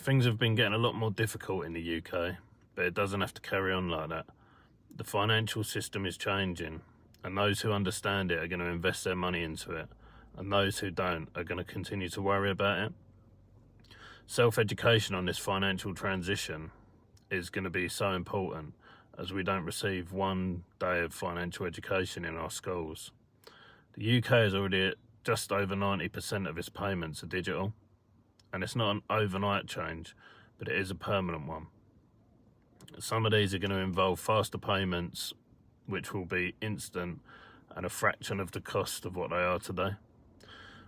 Things have been getting a lot more difficult in the UK, but it doesn't have to carry on like that. The financial system is changing, and those who understand it are going to invest their money into it, and those who don't are going to continue to worry about it. Self-education on this financial transition is going to be so important, as we don't receive 1 day of financial education in our schools. The UK is already at just over 90% of its payments are digital, and it's not an overnight change, but it is a permanent one. Some of these are going to involve faster payments, which will be instant and a fraction of the cost of what they are today,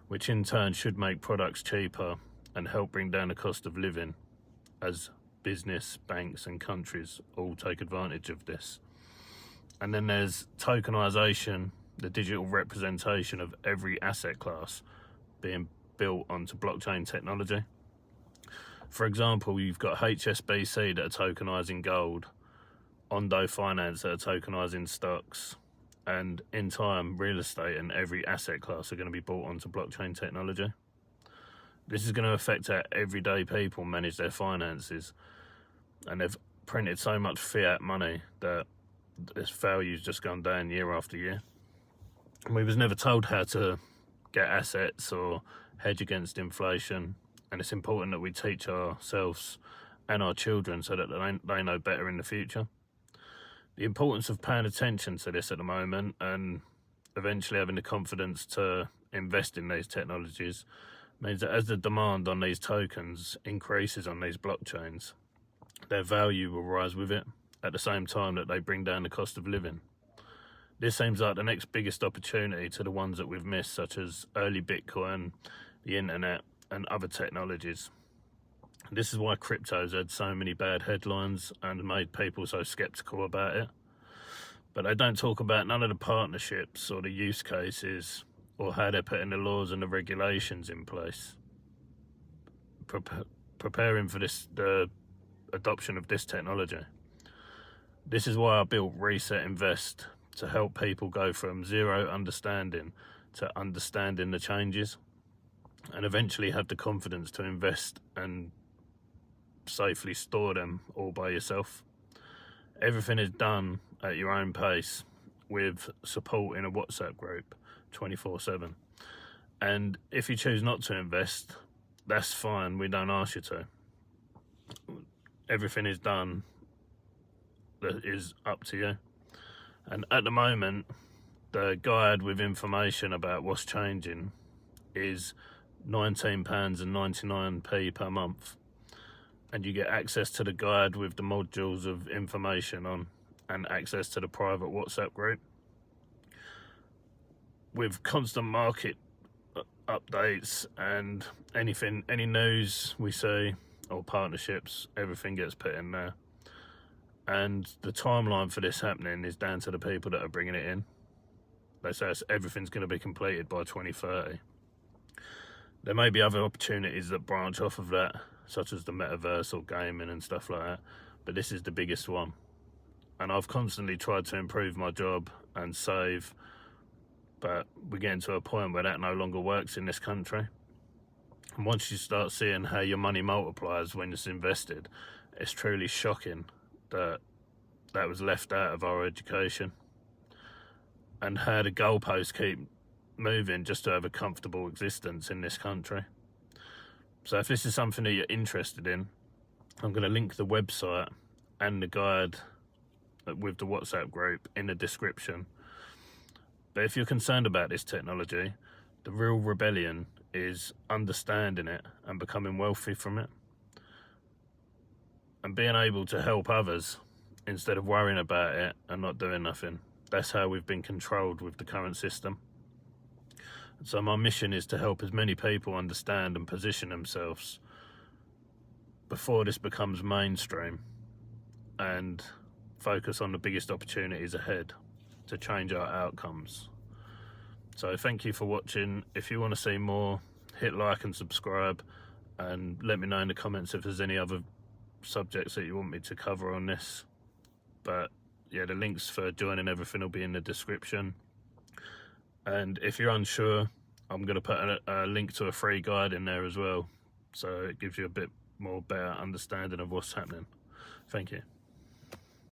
which in turn should make products cheaper and help bring down the cost of living, as business, banks and countries all take advantage of this. And then there's tokenisation, the digital representation of every asset class being built onto blockchain technology. For example, you've got HSBC that are tokenising gold, Ondo Finance that are tokenising stocks, and in time, real estate and every asset class are going to be brought onto blockchain technology. This is going to affect how everyday people manage their finances, and they've printed so much fiat money that its value's just gone down year after year. And we was never told how to get assets or hedge against inflation, and it's important that we teach ourselves and our children so that they know better in the future. The importance of paying attention to this at the moment and eventually having the confidence to invest in these technologies means that as the demand on these tokens increases on these blockchains, their value will rise with it at the same time that they bring down the cost of living. This seems like the next biggest opportunity to the ones that we've missed, such as early Bitcoin, the internet and other technologies. This is why crypto's had so many bad headlines and made people so skeptical about it. But they don't talk about none of the partnerships or the use cases or how they're putting the laws and the regulations in place, preparing for the adoption of this technology. This is why I built Reset Invest, to help people go from zero understanding to understanding the changes and eventually have the confidence to invest and safely store them all by yourself. Everything is done at your own pace with support in a WhatsApp group 24/7. And if you choose not to invest, that's fine, we don't ask you to. Everything is done that is up to you. And at the moment, the guide with information about what's changing is £19.99 per month. And you get access to the guide with the modules of information on and access to the private WhatsApp group. With constant market updates and any news we see or partnerships, everything gets put in there. And the timeline for this happening is down to the people that are bringing it in. They say everything's going to be completed by 2030. There may be other opportunities that branch off of that, such as the metaverse or gaming and stuff like that, but this is the biggest one. And I've constantly tried to improve my job and save, but we're getting to a point where that no longer works in this country. And once you start seeing how your money multiplies when it's invested, it's truly shocking that was left out of our education, and how the goalposts keep moving just to have a comfortable existence in this country. So if this is something that you're interested in, I'm going to link the website and the guide with the WhatsApp group in the description. But if you're concerned about this technology, the real rebellion is understanding it and becoming wealthy from it, and being able to help others instead of worrying about it and not doing nothing. That's how we've been controlled with the current system. So my mission is to help as many people understand and position themselves before this becomes mainstream, and focus on the biggest opportunities ahead to change our outcomes. So thank you for watching. If you want to see more, hit like and subscribe, and let me know in the comments if there's any other subjects that you want me to cover on this. But yeah, the links for joining everything will be in the description. And if you're unsure, I'm going to put a link to a free guide in there as well, so it gives you a bit more better understanding of what's happening. Thank you.